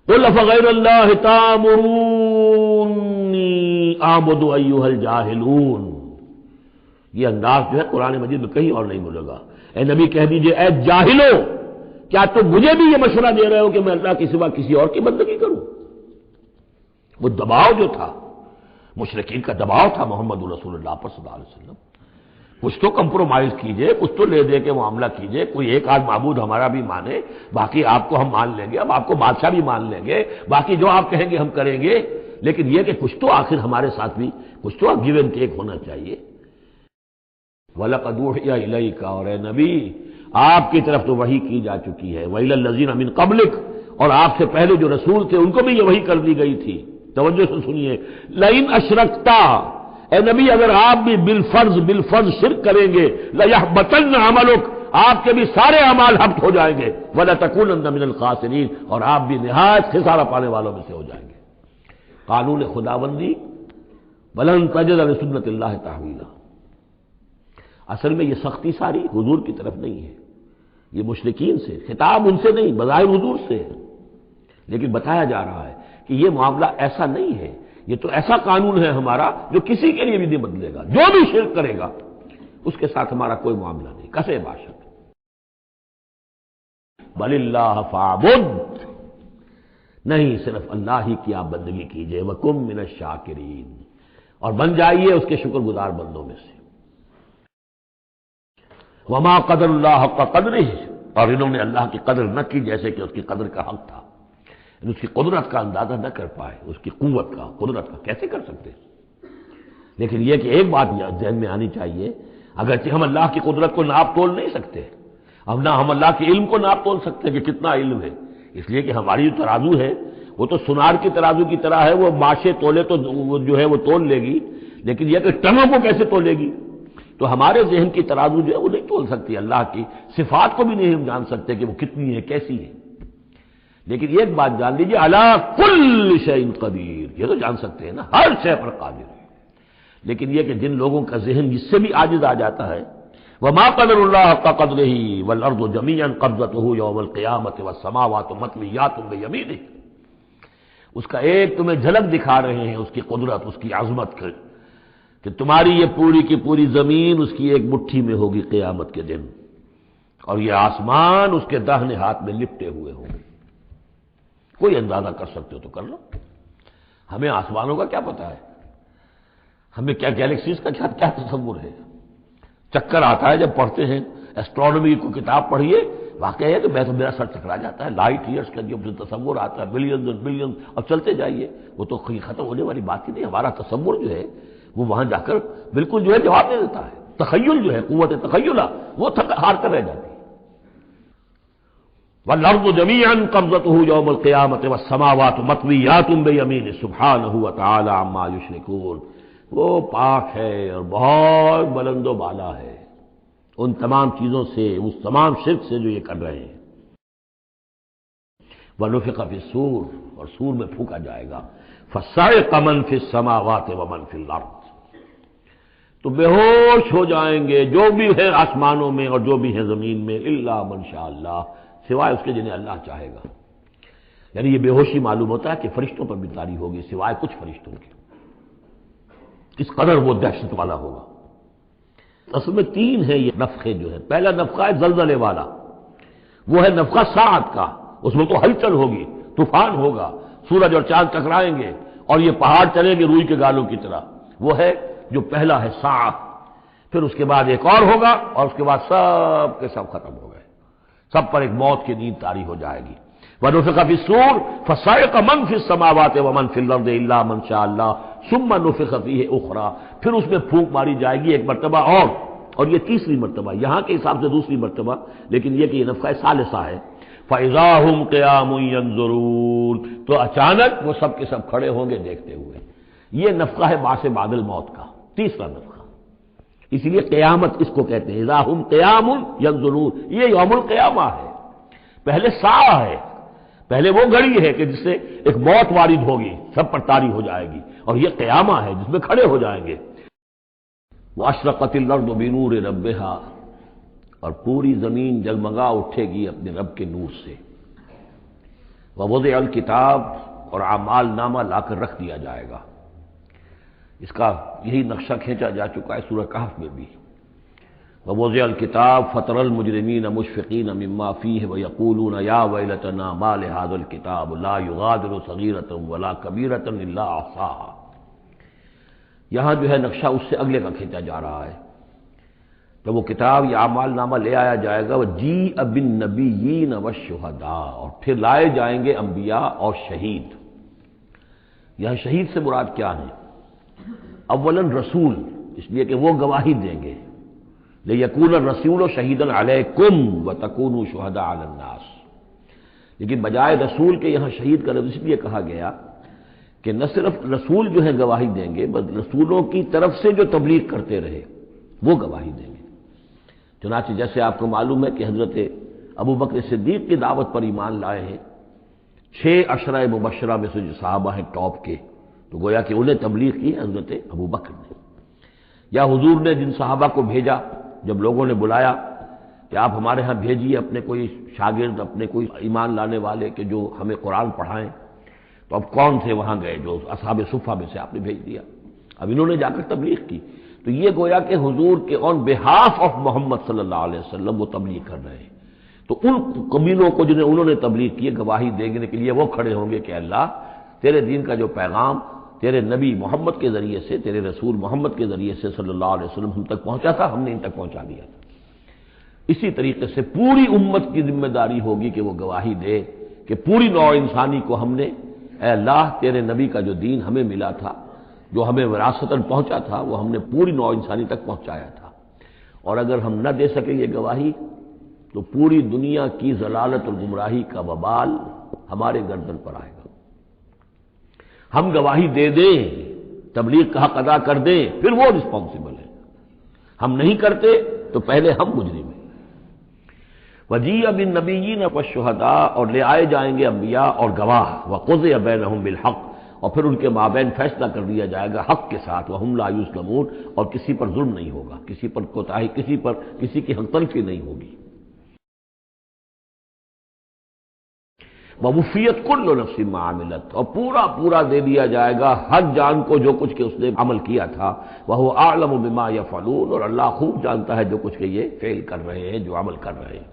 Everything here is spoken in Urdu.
قل فغیر اللہ تامرونی اعبد ایھا الجاہلون، یہ انداز جو ہے قرآن مجید میں کہیں اور نہیں ملے گا۔ اے نبی کہہ دیجئے اے جاہلو، کیا تم مجھے بھی یہ مشورہ دے رہے ہو کہ میں اللہ کے سوا کسی اور کی بندگی کروں؟ وہ دباؤ جو تھا، مشرکین کا دباؤ تھا محمد رسول اللہ پر صلی اللہ علیہ وسلم، کچھ تو کمپرومائز کیجئے، کچھ تو لے دے کے معاملہ کیجئے، کوئی ایک آدھ معبود ہمارا بھی مانے، باقی آپ کو ہم مان لیں گے، اب آپ کو بادشاہ بھی مان لیں گے، باقی جو آپ کہیں گے ہم کریں گے، لیکن یہ کہ کچھ تو آخر ہمارے ساتھ بھی کچھ تو گیو اینڈ ٹیک ہونا چاہیے۔ وَلَقَدْ أُوحِيَ إِلَيْكَ، اور اے نبی آپ کی طرف تو وحی کی جا چکی ہے، وَإِلَى الَّذِينَ مِن قَبْلِكَ، اور آپ سے پہلے جو رسول تھے ان کو بھی یہ وحی کر دی گئی تھی۔ توجہ سے سنیے، لَئِنْ أَشْرَكْتَ، اے نبی اگر آپ بھی بالفرض شرک کریں گے، لَيَحْبَطَنَّ عَمَلُكَ، آپ کے بھی سارے اعمال حبط ہو جائیں گے، وَلَتَكُونَنَّ مِنَ الْخَاسِرِينَ، اور آپ بھی نہایت خسارہ پانے والوں میں سے ہو جائیں گے۔ قانون خداوندی، وَلَن تَجِدَ لِسُنَّتِ اللَّهِ تَحْوِيلًا، اصل میں یہ سختی ساری حضور کی طرف نہیں ہے، یہ مشرکین سے، خطاب ان سے نہیں، بظاہر حضور سے ہے، لیکن بتایا جا رہا ہے کہ یہ معاملہ ایسا نہیں ہے، یہ تو ایسا قانون ہے ہمارا جو کسی کے لیے بھی نہیں بدلے گا، جو بھی شرک کرے گا اس کے ساتھ ہمارا کوئی معاملہ نہیں، کسے باشد۔ بل اللہ فاعبد، نہیں صرف اللہ ہی کی آپ بندگی کیجئے، وکم من الشاکرین، اور بن جائیے اس کے شکر گزار بندوں میں سے۔ وما قدر اللہ حق قدرہ، اور انہوں نے اللہ کی قدر نہ کی جیسے کہ اس کی قدر کا حق تھا، اس کی قدرت کا اندازہ نہ کر پائے، اس کی قوت کا، قدرت کا کیسے کر سکتے؟ لیکن یہ کہ ایک بات ذہن میں آنی چاہیے، اگرچہ ہم اللہ کی قدرت کو ناپ تول نہیں سکتے، اب نہ ہم اللہ کے علم کو ناپ تول سکتے کہ کتنا علم ہے، اس لیے کہ ہماری جو ترازو ہے وہ تو سونار کی ترازو کی طرح ہے، وہ ماشے تولے تو وہ جو ہے وہ تول لے گی، لیکن یہ کہ ٹنوں کو کیسے تولے گی؟ تو ہمارے ذہن کی ترازو جو ہے وہ نہیں تول سکتی، اللہ کی صفات کو بھی نہیں ہم جان سکتے کہ وہ کتنی ہے، کیسی ہے۔ لیکن ایک بات جان لیجیے، علی کل شیء قدیر، یہ تو جان سکتے ہیں نا، ہر شے پر قادر ہے، لیکن یہ کہ جن لوگوں کا ذہن اس سے بھی عاجز آ جاتا ہے، وما قدر اللہ حق قدرہ والارض جمیعا قبضتہ یوم القیامۃ والسماوات مطویات بیمینہ، اس کا ایک تمہیں جھلک دکھا رہے ہیں اس کی قدرت، اس کی عظمت کہ تمہاری یہ پوری کی پوری زمین اس کی ایک مٹھی میں ہوگی قیامت کے دن، اور یہ آسمان اس کے داہنے ہاتھ میں لپٹے ہوئے ہوں گے۔ کوئی اندازہ کر سکتے ہو تو کر لو، ہمیں آسمانوں کا کیا پتا ہے، ہمیں کیا گیلیکسیز کا کیا تصور ہے؟ چکر آتا ہے جب پڑھتے ہیں ایسٹرونومی کو کتاب پڑھیے، واقعہ ہے کہ میں تو میرا سر چکرا جاتا ہے، لائٹ ایئرس کا جو تصور آتا ہے، بلینز اور بلینز، اب چلتے جائیے، وہ تو ختم ہونے والی بات ہی نہیں، ہمارا تصور جو ہے وہ وہاں جا کر بالکل جو ہے جواب دے دیتا ہے، تخیل جو ہے، قوت تخیلہ وہ ہار کر رہ جاتی ہے۔ وَالْأَرْضُ جَمِيعًا قَبْضَتُهُ يَوْمَ الْقِيَامَةِ وَالسَّمَاوَاتُ مَطْوِيَّاتٌ بِيَمِينِهِ سُبْحَانَهُ وَتَعَالَى عَمَّا يُشْرِكُونَ، وہ پاک ہے اور بہت بلند و بالا ہے ان تمام چیزوں سے، اس تمام شرک سے جو یہ کر رہے ہیں۔ وَنُفِخَ فِي الصُّورِ، اور سور میں پھونکا جائے گا، فَصَعِقَ مَن فِي السَّمَاوَاتِ وَمَن فِي الْأَرْضِ، تو بے ہوش ہو جائیں گے جو بھی ہے آسمانوں میں اور جو بھی ہے زمین میں، الا من شاء اللہ، سوائے اس کے جنہیں اللہ چاہے گا۔ یعنی یہ بے ہوشی معلوم ہوتا ہے کہ فرشتوں پر بھی طاری ہوگی سوائے کچھ فرشتوں کے، اس قدر وہ دہشت والا ہوگا۔ اصل میں تین ہے یہ نفخے جو ہے، پہلا نفخہ ہے زلزلے والا، وہ ہے نفخہ ساعت کا، اس میں تو ہلچل ہوگی، طوفان ہوگا، سورج اور چاند ٹکرائیں گے اور یہ پہاڑ چلیں گے روئی کے گالوں کی طرح، وہ ہے جو پہلا ہے ساعت۔ پھر اس کے بعد ایک اور ہوگا اور اس کے بعد سب کے سب ختم ہو گئے، سب پر ایک موت کی نیند طاری ہو جائے گی۔ وَنُفِخَ فِي الصُّورِ فَصَعِقَ مَن فِي السَّمَاوَاتِ وَمَن فِي الْأَرْضِ إِلَّا مَن شَاءَ اللَّهُ ثُمَّ نُفِخَ فِيهِ أُخْرَىٰ، پھر اس میں پھونک ماری جائے گی ایک مرتبہ اور یہ تیسری مرتبہ، یہاں کے حساب سے دوسری مرتبہ، لیکن یہ کہ یہ نفخہ ثالثہ ہے۔ فَإِذَا هُمْ قِيَامٌ يَنظُرُونَ، تو اچانک وہ سب کے سب کھڑے ہوں گے دیکھتے ہوئے۔ یہ نفخہ ہے بعث بعد الموت کا، تیسرا نفخہ، اسی لیے قیامت اس کو کہتے ہیں، اذا ہم قیام ینظرون، یہ یوم القیامہ ہے۔ پہلے ساعہ ہے، پہلے وہ گھڑی ہے کہ جس سے ایک موت وارد ہوگی، سب پر طاری ہو جائے گی، اور یہ قیامہ ہے جس میں کھڑے ہو جائیں گے۔ واشرقت الارض بنور ربها، اور پوری زمین جگمگا اٹھے گی اپنے رب کے نور سے۔ ووضع الکتاب، اور اعمال نامہ لا کر رکھ دیا جائے گا۔ اس کا یہی نقشہ کھینچا جا چکا ہے سورہ کہف میں بھی۔ ووضع الکتاب فترى المجرمین مشفقین مما فیہ ویقولون یا ویلتنا ما لهذا الکتاب لا یغادر صغیرۃ ولا کبیرۃ الا احصاها۔ یہاں جو ہے نقشہ اس سے اگلے کا کھینچا جا رہا ہے۔ جب وہ کتاب یا اعمال نامہ لے آیا جائے گا، وجیء بالنبیین والشہداء، اور پھر لائے جائیں گے انبیاء اور شہید۔ یہاں شہید سے مراد کیا ہے؟ اولاً رسول، اس لیے کہ وہ گواہی دیں گے، لیکون الرسول شہیدا علیکم وتکونوا شہداء علی الناس۔ لیکن بجائے رسول کے یہاں شہید کا لفظ اس لیے کہا گیا کہ نہ صرف رسول جو ہے گواہی دیں گے، بلکہ رسولوں کی طرف سے جو تبلیغ کرتے رہے وہ گواہی دیں گے۔ چنانچہ جیسے آپ کو معلوم ہے کہ حضرت ابوبکر صدیق کی دعوت پر ایمان لائے ہیں 6 عشرہ مبشرہ میں سے جو صحابہ ہیں ٹاپ کے، تو گویا کہ انہیں تبلیغ کی حضرت ابوبکر نے۔ یا حضور نے جن صحابہ کو بھیجا، جب لوگوں نے بلایا کہ آپ ہمارے ہاں بھیجیے اپنے کوئی شاگرد، اپنے کوئی ایمان لانے والے کہ جو ہمیں قرآن پڑھائیں، تو اب کون تھے وہاں گئے؟ جو اصحاب صفہ میں سے آپ نے بھیج دیا۔ اب انہوں نے جا کر تبلیغ کی، تو یہ گویا کہ حضور کے آن بہاف آف محمد صلی اللہ علیہ وسلم وہ تبلیغ کر رہے ہیں۔ تو ان قبیلوں کو جنہیں انہوں نے تبلیغ کی گواہی دینے کے لیے وہ کھڑے ہوں گے کہ اللہ تیرے دین کا جو پیغام تیرے نبی محمد کے ذریعے سے، تیرے رسول محمد کے ذریعے سے صلی اللہ علیہ وسلم ہم تک پہنچا تھا، ہم نے ان تک پہنچا دیا تھا۔ اسی طریقے سے پوری امت کی ذمہ داری ہوگی کہ وہ گواہی دے کہ پوری نوع انسانی کو ہم نے، اے اللہ تیرے نبی کا جو دین ہمیں ملا تھا، جو ہمیں وراثتاً پہنچا تھا، وہ ہم نے پوری نوع انسانی تک پہنچایا تھا۔ اور اگر ہم نہ دے سکیں یہ گواہی تو پوری دنیا کی ضلالت اور گمراہی کا وبال ہمارے گردن پر آئے گا۔ ہم گواہی دے دیں، تبلیغ کا حق ادا کر دیں، پھر وہ رسپانسبل ہے۔ ہم نہیں کرتے تو پہلے ہم مجرم ہیں۔ وجیء بالنبیین والشہداء، اور لے آئے جائیں گے انبیاء اور گواہ، وقضی بینہم بالحق، اور پھر ان کے مابین فیصلہ کر دیا جائے گا حق کے ساتھ، وہم لا یظلمون، اور کسی پر ظلم نہیں ہوگا، کسی پر کوتاہی، کسی کی حق تلفی نہیں ہوگی۔ ووفیت کل نفس ما عملت، اور پورا دے دیا جائے گا ہر جان کو جو کچھ کہ اس نے عمل کیا تھا، وہو اعلم بما یفعلون، اور اللہ خوب جانتا ہے جو کچھ کہ یہ فعل کر رہے ہیں، جو عمل کر رہے ہیں۔